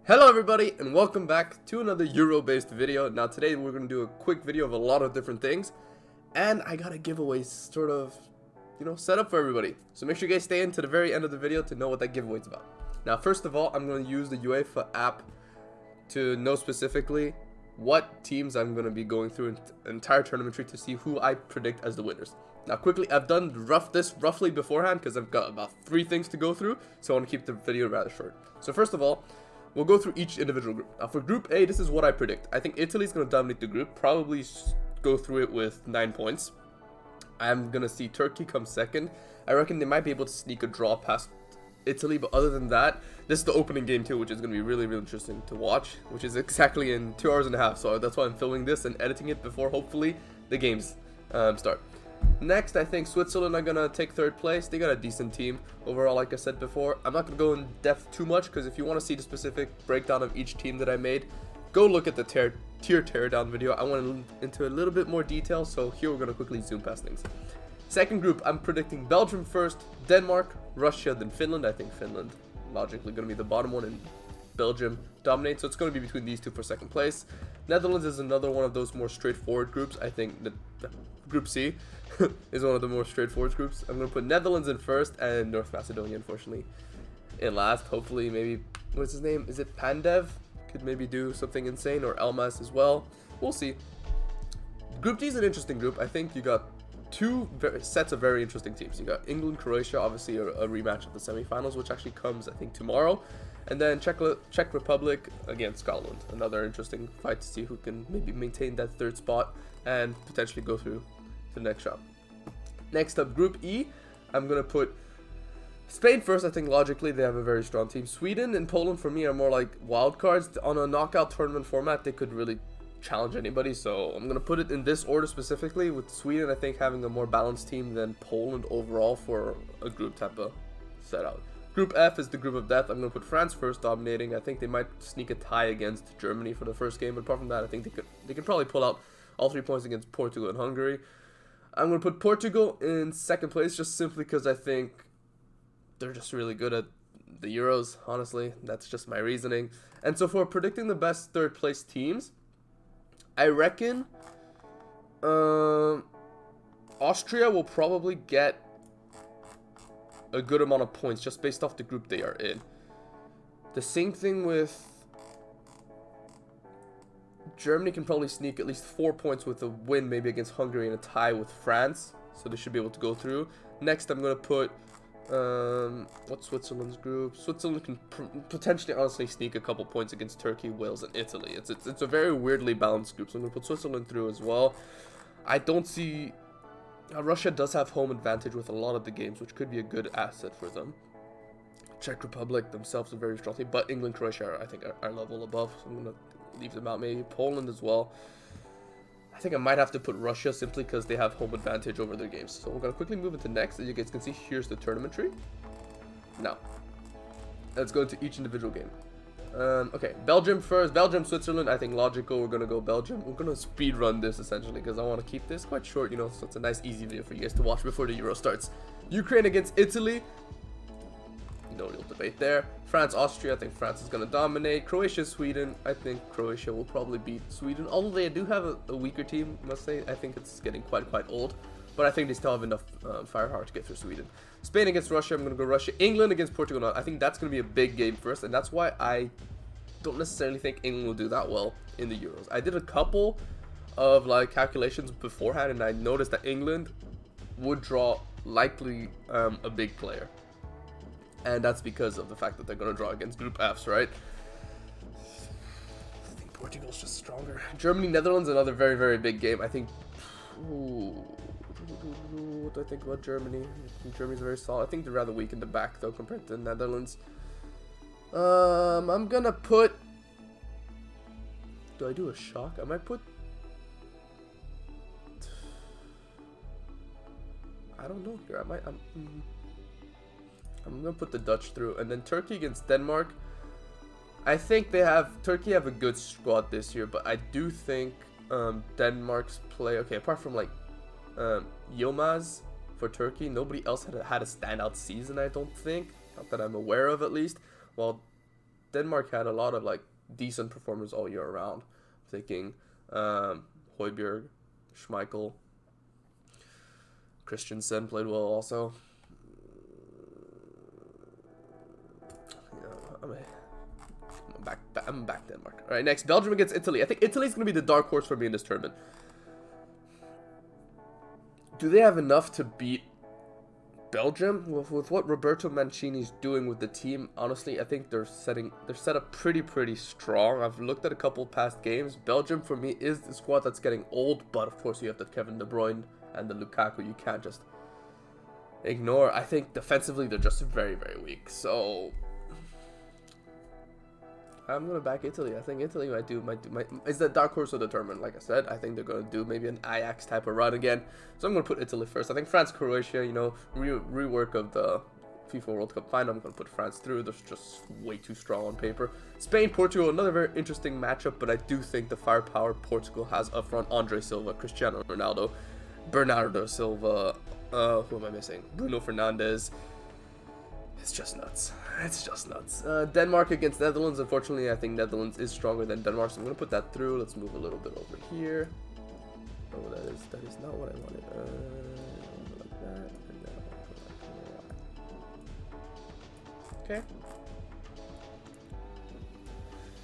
Hello everybody and welcome back to another Euro-based video. Now today we're going to do a quick video of a lot of different things, and I got a giveaway sort of, set up for everybody. So make sure you guys stay in to the very end of the video to know what that giveaway is about. Now first of all, I'm going to use the UEFA app to know specifically what teams I'm going to be going through an entire tournament tree to see who I predict as the winners. Now quickly, I've done this roughly beforehand because I've got about 3 things to go through, so I want to keep the video rather short. So first of all, we'll go through each individual group. Now for Group A, this is what I predict. I think Italy's going to dominate the group, probably go through it with 9 points. I'm going to see Turkey come second. I reckon they might be able to sneak a draw past Italy, but other than that, this is the opening game too, which is going to be really interesting to watch, which is exactly in 2 hours and a half. So that's why I'm filming this and editing it before hopefully the games start. Next, I think Switzerland are going to take 3rd place. They got a decent team overall, like I said before. I'm not going to go in depth too much because if you want to see the specific breakdown of each team that I made, go look at the tier teardown video. I went into a little bit more detail, so here we're going to quickly zoom past things. Second group, I'm predicting Belgium first, Denmark, Russia, then Finland. I think Finland logically going to be the bottom one and Belgium dominate, so it's going to be between these two for 2nd place. Netherlands is another one of those more straightforward groups. I think that Group C is one of the more straightforward groups. I'm going to put Netherlands in 1st and North Macedonia, unfortunately, in last. Hopefully, maybe, what's his name? Is it Pandev? Could maybe do something insane, or Elmas as well. We'll see. Group D is an interesting group. I think you got 2 sets of very interesting teams. You got England, Croatia, obviously a rematch of the semifinals, which actually comes, I think, tomorrow. And then Czech Republic against Scotland. Another interesting fight to see who can maybe maintain that 3rd spot and potentially go through to the next round. Next up, Group E, I'm going to put Spain first. I think logically they have a very strong team. Sweden and Poland for me are more like wild cards. On a knockout tournament format, they could really challenge anybody. So I'm going to put it in this order specifically, with Sweden, I think, having a more balanced team than Poland overall for a group type of setup. Group F is the group of death. I'm going to put France first, dominating. I think they might sneak a tie against Germany for the first game, but apart from that, I think they could probably pull out all 3 points against Portugal and Hungary. I'm going to put Portugal in 2nd place just simply because I think they're just really good at the Euros, honestly. That's just my reasoning. And so for predicting the best 3rd place teams, I reckon Austria will probably get a good amount of points just based off the group they are in. The same thing with Germany, can probably sneak at least 4 points with a win maybe against Hungary and a tie with France, so they should be able to go through. Next, I'm going to put what's Switzerland's group? Switzerland can potentially honestly sneak a couple points against Turkey, Wales, and Italy. It's a very weirdly balanced group, so I'm going to put Switzerland through as well. I don't see Russia does have home advantage with a lot of the games, which could be a good asset for them. Czech Republic themselves are very strong team, but England, Croatia, I think, are level above, so I'm going to leave them out. Maybe Poland as well. I think I might have to put Russia simply because they have home advantage over their games. So we're going to quickly move into next. As you guys can see, here's the tournament tree. Now, let's go into each individual game. Okay, Belgium first. Belgium, Switzerland. I think logical. We're going to go Belgium. We're going to speed run this essentially because I want to keep this quite short, so it's a nice easy video for you guys to watch before the Euro starts. Ukraine against Italy. No real debate there. France, Austria. I think France is going to dominate. Croatia, Sweden. I think Croatia will probably beat Sweden, although they do have a weaker team, I must say. I think it's getting quite old, but I think they still have enough firepower to get through Sweden. Spain against Russia. I'm going to go Russia. England against Portugal. Now, I think that's going to be a big game first, and that's why I don't necessarily think England will do that well in the Euros. I did a couple of calculations beforehand, and I noticed that England would draw likely a big player. And that's because of the fact that they're going to draw against Group Fs, right? I think Portugal's just stronger. Germany, Netherlands, another very big game. I think... what do I think about Germany? I think Germany's very solid. I think they're rather weak in the back, though, compared to the Netherlands. I'm going to put... Do I do a shock? I might put... I don't know here. I'm going to put the Dutch through. And then Turkey against Denmark. I think Turkey have a good squad this year, but I do think Denmark's play... Okay, apart from Yilmaz for Turkey, nobody else had a standout season, I don't think. Not that I'm aware of, at least. Well, Denmark had a lot of like decent performers all year around. I'm thinking Højbjerg, Schmeichel, Christensen played well also. I'm back Denmark. All right, next, Belgium against Italy. I think Italy's going to be the dark horse for me in this tournament. Do they have enough to beat Belgium? With what Roberto Mancini's doing with the team, honestly, I think they're set up pretty strong. I've looked at a couple past games. Belgium, for me, is the squad that's getting old, but of course you have the Kevin De Bruyne and the Lukaku you can't just ignore. I think defensively they're just very weak. So I'm gonna back Italy. I think Italy might is the dark horse of the tournament. Like I said, I think they're gonna do maybe an Ajax type of run again. So I'm gonna put Italy first. I think France, Croatia, you know, rework of the FIFA World Cup final. I'm gonna put France through. They're just way too strong on paper. Spain, Portugal, another very interesting matchup, but I do think the firepower Portugal has up front: Andre Silva, Cristiano Ronaldo, Bernardo Silva. Who am I missing? Bruno Fernandes. It's just nuts. It's just nuts. Denmark against Netherlands. Unfortunately, I think Netherlands is stronger than Denmark, so I'm going to put that through. Let's move a little bit over here. Oh, that is not what I wanted. Like that. And then okay.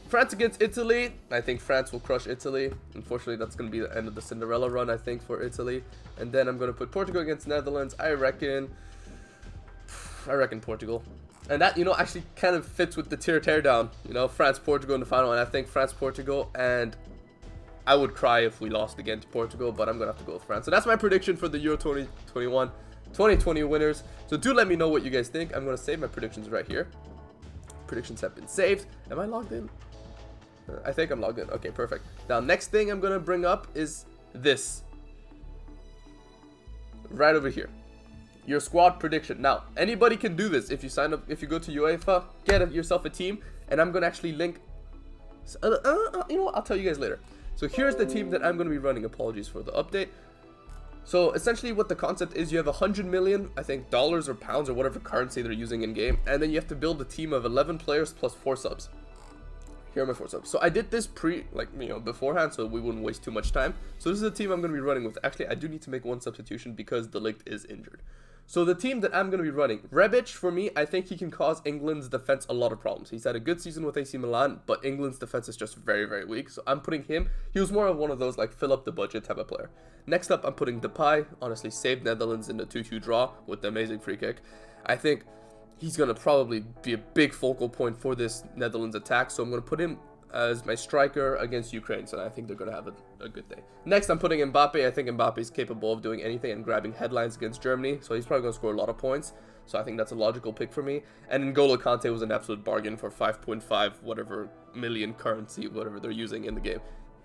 France against Italy. I think France will crush Italy. Unfortunately, that's going to be the end of the Cinderella run, I think, for Italy. And then I'm going to put Portugal against Netherlands. I reckon Portugal. And that, you know, actually kind of fits with the tear down. You know, France-Portugal in the final. And I think France-Portugal. And I would cry if we lost again to Portugal. But I'm going to have to go with France. So that's my prediction for the Euro 2021, 2020 winners. So do let me know what you guys think. I'm going to save my predictions right here. Predictions have been saved. Am I logged in? I think I'm logged in. Okay, perfect. Now, next thing I'm going to bring up is this. Right over here. Your squad prediction. Now, anybody can do this. If you sign up, if you go to UEFA, get yourself a team, and I'm gonna actually link. You know what? I'll tell you guys later. So here's the team that I'm gonna be running. Apologies for the update. So essentially, what the concept is, you have 100 million, I think, dollars or pounds or whatever currency they're using in game, and then you have to build a team of 11 players plus 4 subs. Here are my 4 subs. So I did this beforehand, so we wouldn't waste too much time. So this is the team I'm gonna be running with. Actually, I do need to make one substitution because De Ligt is injured. So the team that I'm going to be running, Rebic, for me, I think he can cause England's defense a lot of problems. He's had a good season with AC Milan, but England's defense is just very weak. So I'm putting him. He was more of one of those, like, fill up the budget type of player. Next up, I'm putting Depay. Honestly, saved Netherlands in the 2-2 draw with the amazing free kick. I think he's going to probably be a big focal point for this Netherlands attack. So I'm going to put him as my striker against Ukraine. So I think they're going to have a good day. Next, I'm putting Mbappe. I think Mbappe is capable of doing anything and grabbing headlines against Germany. So he's probably going to score a lot of points. So I think that's a logical pick for me. And N'Golo Kante was an absolute bargain for 5.5 whatever million currency, whatever they're using in the game.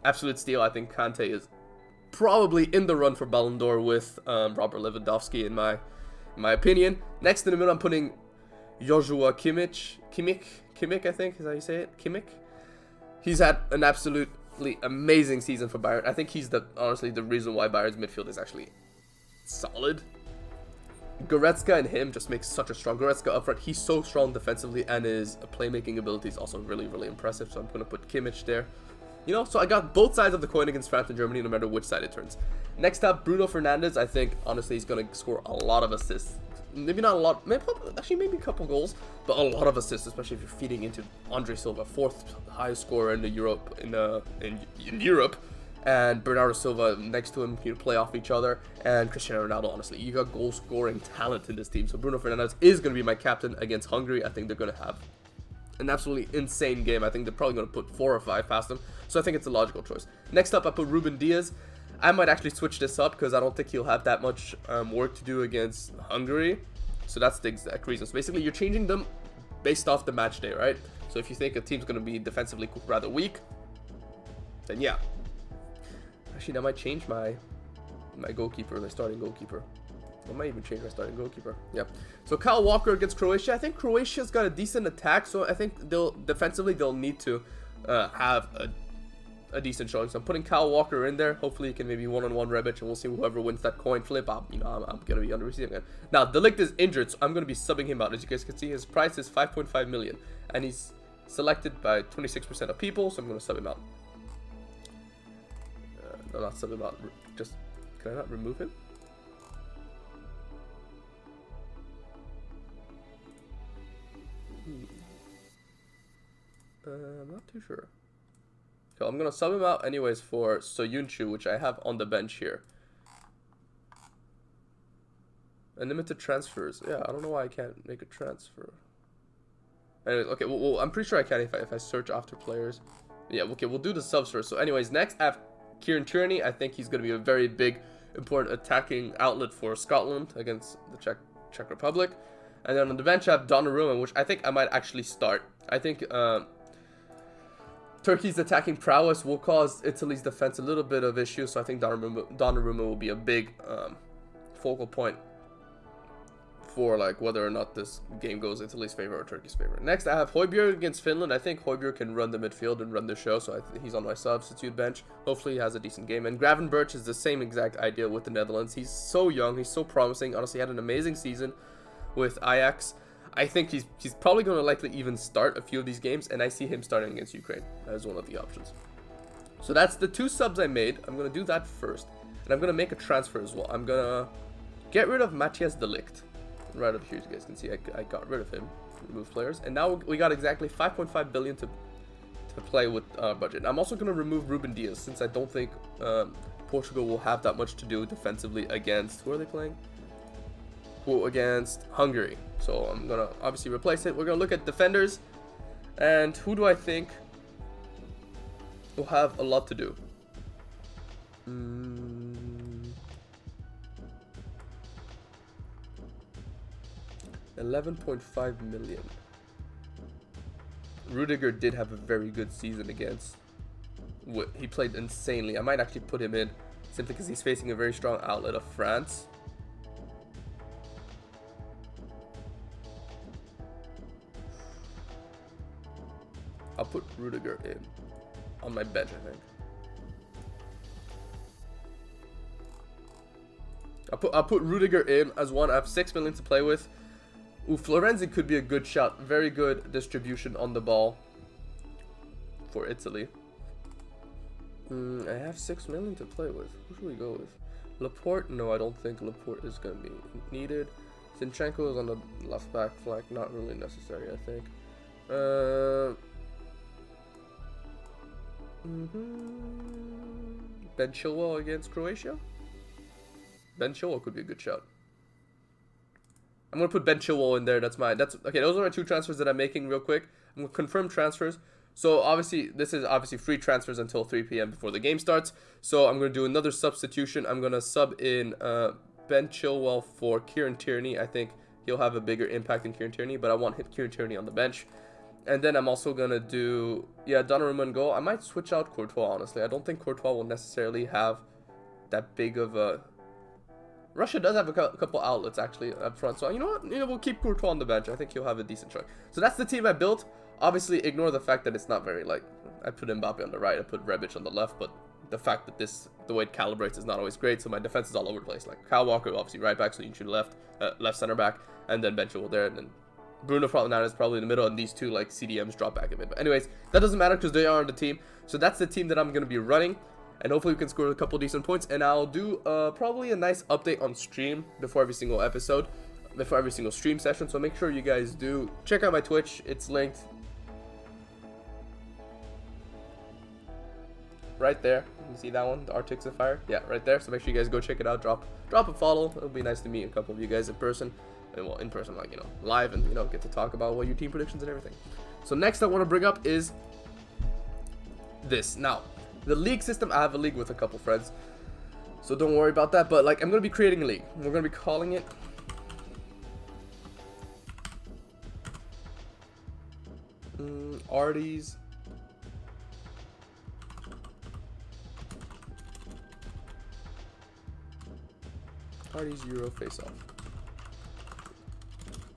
Absolute steal. I think Kante is probably in the run for Ballon d'Or with Robert Lewandowski in my opinion. Next in the middle, I'm putting Joshua Kimmich, I think is how you say it. Kimmich. He's had an absolutely amazing season for Bayern. I think he's honestly the reason why Bayern's midfield is actually solid. Goretzka and him just makes such a strong. Goretzka up front, he's so strong defensively, and his playmaking ability is also really impressive. So I'm going to put Kimmich there. You know, so I got both sides of the coin against France and Germany, no matter which side it turns. Next up, Bruno Fernandes. I think, honestly, he's going to score a lot of assists. Maybe not a lot, maybe a couple goals, but a lot of assists, especially if you're feeding into Andre Silva, 4th highest scorer in Europe, and Bernardo Silva next to him, play off each other, and Cristiano Ronaldo. Honestly, you got goal scoring talent in this team. So Bruno Fernandes is going to be my captain against Hungary. I think they're going to have an absolutely insane game. I think they're probably going to put 4 or 5 past them. So I think it's a logical choice. Next up, I put Ruben Diaz. I might actually switch this up because I don't think he'll have that much work to do against Hungary. So that's the exact reason. So basically, you're changing them based off the match day, right? So if you think a team's going to be defensively rather weak, then yeah. Actually, that might change my goalkeeper, my starting goalkeeper. I might even change my starting goalkeeper. Yeah. So Kyle Walker against Croatia. I think Croatia's got a decent attack, so I think defensively they'll need to have a decent showing. So I'm putting Kyle Walker in there. Hopefully he can maybe one-on-one Rebic, and we'll see whoever wins that coin flip. I'm gonna be on the receiving end. Now De Ligt is injured, so I'm gonna be subbing him out. As you guys can see, his price is 5.5 million, and he's selected by 26% of people, so I'm going to sub him out. No, not sub him out. Just, can I not remove him? I'm not too sure. So I'm going to sub him out anyways for Soyuncu, which I have on the bench here. Unlimited transfers. Yeah, I don't know why I can't make a transfer. Anyways, okay, well, I'm pretty sure I can if I search after players. Yeah, okay, we'll do the subs first. So anyways, next I have Kieran Tierney. I think he's going to be a very big, important attacking outlet for Scotland against the Czech Republic. And then on the bench I have Donnarumma, which I think I might actually start. I think Turkey's attacking prowess will cause Italy's defense a little bit of issues, so I think Donnarumma will be a big focal point for like whether or not this game goes Italy's favor or Turkey's favor. Next, I have Højbjerg against Finland. I think Højbjerg can run the midfield and run the show, so he's on my substitute bench. Hopefully, he has a decent game. And Gravenberch is the same exact idea with the Netherlands. He's so young, he's so promising. Honestly, he had an amazing season with Ajax. I think he's probably going to likely even start a few of these games, and I see him starting against Ukraine as one of the options. So that's the 2 subs I made. I'm going to do that first, and I'm going to make a transfer as well. I'm going to get rid of Matthias de Ligt. Right up here, as you guys can see, I got rid of him, remove players, and now we got exactly 5.5 billion to play with budget. I'm also going to remove Ruben Diaz, since I don't think Portugal will have that much to do defensively against, who are they playing? Well, against Hungary. So I'm going to obviously replace it. We're going to look at defenders, and who do I think will have a lot to do? 11.5 million. Rudiger did have a very good season against. He played insanely. I might actually put him in simply because he's facing a very strong outlet of France. I'll put Rudiger in on my bench, I think. I'll put Rudiger in as one. I have 6 million to play with. Ooh, Florenzi could be a good shot. Very good distribution on the ball for Italy. I have 6 million to play with. Who should we go with? Laporte? No, I don't think Laporte is going to be needed. Zinchenko is on the left back flank. Not really necessary, I think. Ben Chilwell against Croatia? Ben Chilwell could be a good shot. I'm going to put Ben Chilwell in there. That's okay. Those are my 2 transfers that I'm making real quick. I'm going to confirm transfers. So obviously, this is obviously free transfers until 3 p.m. before the game starts. So I'm going to do another substitution. I'm going to sub in Ben Chilwell for Kieran Tierney. I think he'll have a bigger impact than Kieran Tierney, but I want Kieran Tierney on the bench. And then I'm also going to do, Donnarumma in goal. I might switch out Courtois, honestly. I don't think Courtois will necessarily have that big of a... Russia does have a couple outlets, actually, up front. So, you know what? We'll keep Courtois on the bench. I think he'll have a decent shot. So that's the team I built. Obviously, ignore the fact that it's not very, I put Mbappe on the right. I put Rebic on the left. But the fact that the way it calibrates is not always great. So my defense is all over the place. Like, Kyle Walker, obviously, right back. So you can shoot left center back. And then Ben Chilwell there. And then Bruno Fernandes is probably in the middle, and these 2 CDMs drop back a bit. But anyways, that doesn't matter because they are on the team. So that's the team that I'm going to be running, and hopefully we can score a couple decent points. And I'll do probably a nice update on stream before every single episode, before every single stream session. So make sure you guys do check out my Twitch. It's linked right there. You see that one, the ArtiXifier? Yeah, right there. So make sure you guys go check it out. Drop a follow. It'll be nice to meet a couple of you guys in person. Well, in person, live, and get to talk about your team predictions and everything. So next I want to bring up is this. Now, the league system, I have a league with a couple friends, so don't worry about that. But I'm gonna be creating a league. We're gonna be calling it Artie's Euro Face-Off.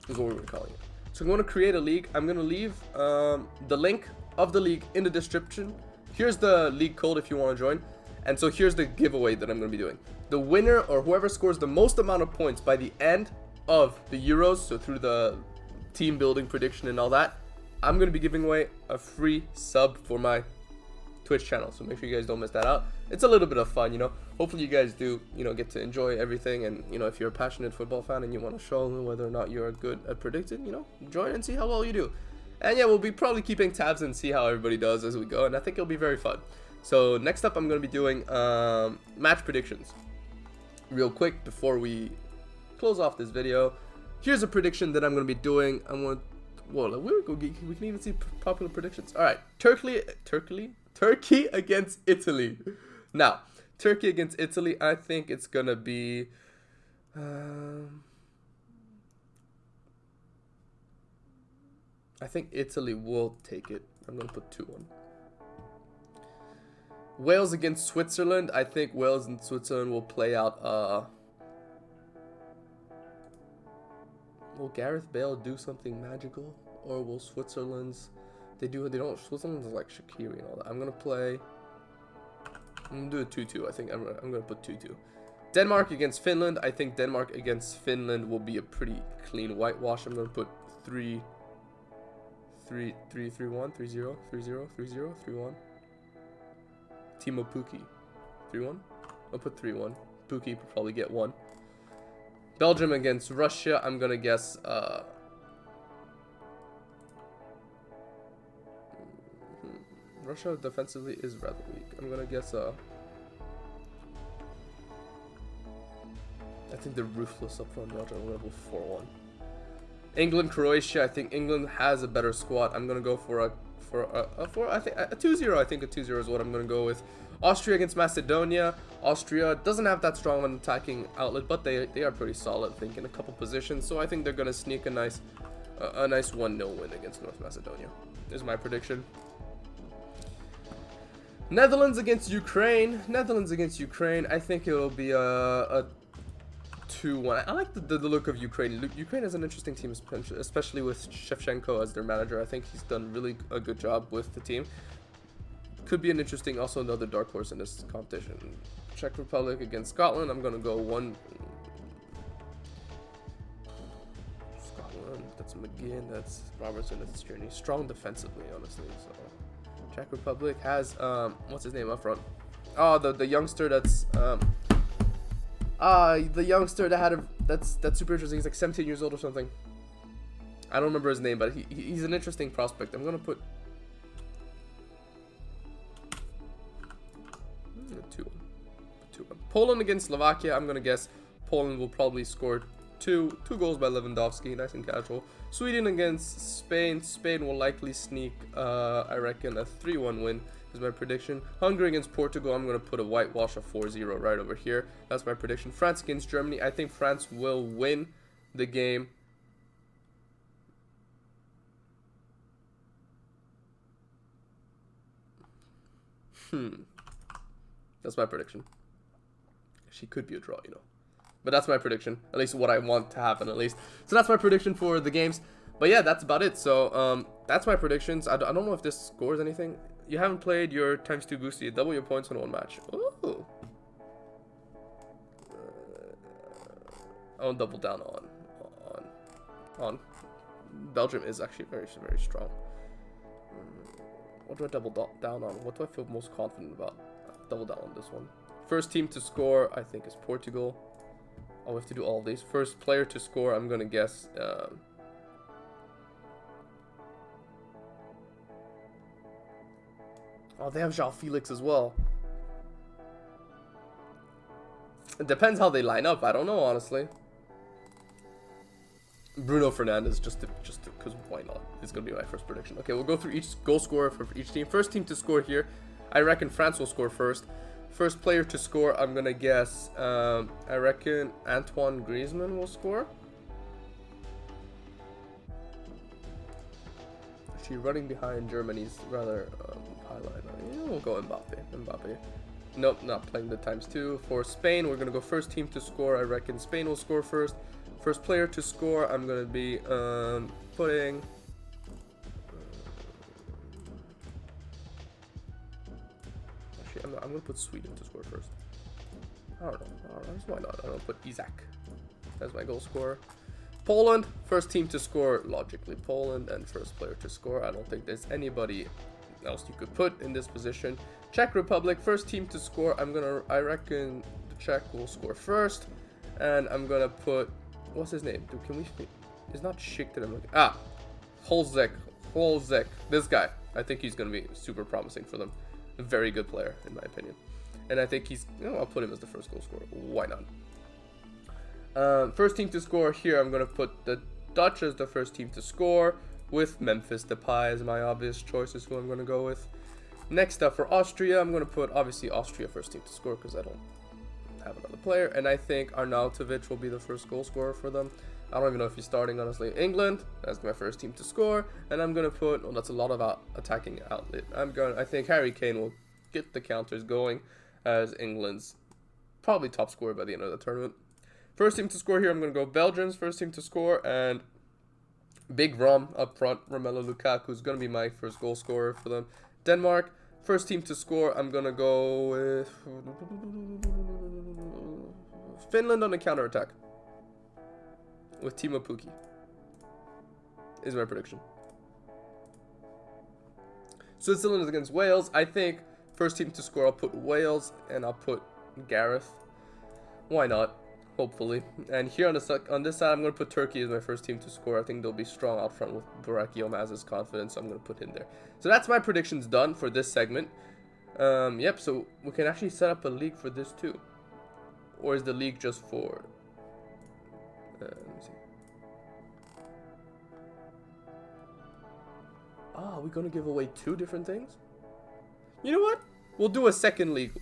Is what we're calling it. So I'm going to create a league. I'm going to leave the link of the league in the description. Here's the league code if you want to join. And so here's the giveaway that I'm going to be doing. The winner, or whoever scores the most amount of points by the end of the Euros, so through the team building prediction and all that, I'm going to be giving away a free sub for my Twitch channel, so make sure you guys don't miss that out. It's a little bit of fun, you know. Hopefully you guys do, you know, get to enjoy everything, and you know, if you're a passionate football fan and you want to show whether or not you're good at predicting, you know, join and see how well you do. And yeah, we'll be probably keeping tabs and see how everybody does as we go, and I think it'll be very fun. So next up, I'm going to be doing match predictions. Real quick before we close off this video, here's a prediction that I'm going to be doing. Well, we can even see popular predictions. All right, Turkey against Italy. Now, Turkey against Italy, I think it's going to be... I think Italy will take it. I'm going to put 2-1. Wales against Switzerland. I think Wales and Switzerland will play out... Will Gareth Bale do something magical? Or will Switzerland's... Switzerland's like Shaqiri and all that. I'm going to do a 2-2. I think I'm going to put 2-2. Denmark against Finland. I think Denmark against Finland will be a pretty clean whitewash. I'm going to put 3-1, 3-0, 3-0, 3-0, 3-1. Timo Pukki. 3-1? I'll put 3-1. Pukki will probably get 1. Belgium against Russia. I'm going to guess... Russia defensively is rather weak. I'm going to guess... I think they're ruthless up front. Belgium. I'm going to go 4-1. England, Croatia. I think England has a better squad. I'm going to go for a 2-0. I think a 2-0 is what I'm going to go with. Austria against Macedonia. Austria doesn't have that strong of an attacking outlet, but they are pretty solid, I think, in a couple positions. So I think they're going to sneak a nice 1-0 win against North Macedonia. Is my prediction. Netherlands against Ukraine. Netherlands against Ukraine. I think it'll be a 2-1. I like the look of Ukraine. Ukraine is an interesting team, especially with Shevchenko as their manager. I think he's done really a good job with the team. Could be an interesting, also another dark horse in this competition. Czech Republic against Scotland. I'm going to go 1. Scotland. That's McGinn. That's Robertson. That's Journey. Strong defensively, honestly. So Czech Republic has what's his name up front? Oh, the youngster that's the youngster that had that's super interesting. He's like 17 years old or something. I don't remember his name, but he's an interesting prospect. I'm gonna put 2-1. Poland against Slovakia. I'm gonna guess Poland will probably score two goals by Lewandowski, nice and casual. Sweden against Spain. Spain will likely sneak, I reckon, a 3-1 win is my prediction. Hungary against Portugal. I'm going to put a whitewash of 4-0 right over here. That's my prediction. France against Germany. I think France will win the game. That's my prediction. She could be a draw, you know. But that's my prediction, at least what I want to happen, at least. So that's my prediction for the games. But yeah, that's about it. So that's my predictions. I don't know if this scores anything. You haven't played your ×2 boosty. Double your points in one match. Ooh. I'll double down on. Belgium is actually very, very strong. What do I double down on? What do I feel most confident about? I'll double down on this one. First team to score, I think, is Portugal. Oh, we have to do all of these. First player to score, I'm going to guess... Oh, they have João Felix as well. It depends how they line up. I don't know, honestly. Bruno Fernandes, just because why not? It's going to be my first prediction. Okay, we'll go through each goal scorer for each team. First team to score here, I reckon France will score first. First player to score, I'm going to guess, I reckon Antoine Griezmann will score. Actually, running behind Germany's rather highlight. Yeah, we'll go Mbappe. Nope, not playing the ×2. For Spain, we're going to go first team to score. I reckon Spain will score first. First player to score, I'm going to be putting... I'm going to put Sweden to score first. I don't know. Why not? I'm going to put Isaac as my goal scorer. Poland, first team to score, logically Poland, and first player to score. I don't think there's anybody else you could put in this position. Czech Republic, first team to score. I reckon the Czech will score first, and I'm gonna put, what's his name? Dude, can we? It's not Schick that I'm looking. Holzek. This guy. I think he's gonna be super promising for them. A very good player in my opinion, and I think he's. I'll put him as the first goal scorer. Why not? First team to score here, I'm going to put the Dutch as the first team to score, with Memphis Depay as my obvious choice is who I'm going to go with. Next up for Austria, I'm going to put obviously Austria first team to score because I don't have another player. And I think Arnautovic will be the first goal scorer for them. I don't even know if he's starting, honestly. England, that's my first team to score. And I'm going to put, that's a lot of attacking outlet. I think Harry Kane will get the counters going as England's probably top scorer by the end of the tournament. First team to score here, I'm going to go Belgium's first team to score, and Big Rom up front, Romelu Lukaku is going to be my first goal scorer for them. Denmark, first team to score, I'm going to go with Finland on the counter-attack with Timo Pukki is my prediction. Switzerland is against Wales. I think first team to score, I'll put Wales, and I'll put Gareth. Why not? Hopefully. And here on this side, I'm going to put Turkey as my first team to score. I think they'll be strong out front with Burak Yilmaz's confidence, so I'm going to put him there. So that's my predictions done for this segment. Yep, so we can actually set up a league for this too. Or is the league just for... let me see. Are we going to give away 2 different things? You know what? We'll do a second league.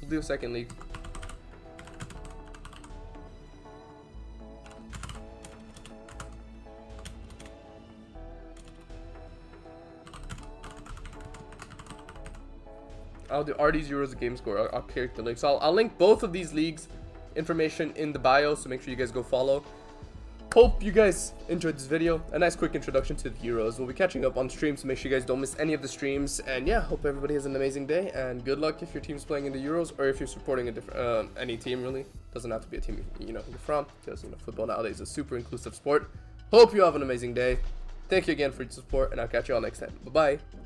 I'll do RD's Euros game score. I'll create the link. So I'll link both of these leagues information in the bio, so make sure you guys go follow. Hope you guys enjoyed this video. A nice quick introduction to the Euros. We'll be catching up on streams, so make sure you guys don't miss any of the streams. And yeah, hope everybody has an amazing day, and good luck if your team's playing in the Euros, or if you're supporting a different any team, really. Doesn't have to be a team you're from, because football nowadays is a super inclusive sport. Hope you have an amazing day. Thank you again for your support, and I'll catch you all next time. Bye bye.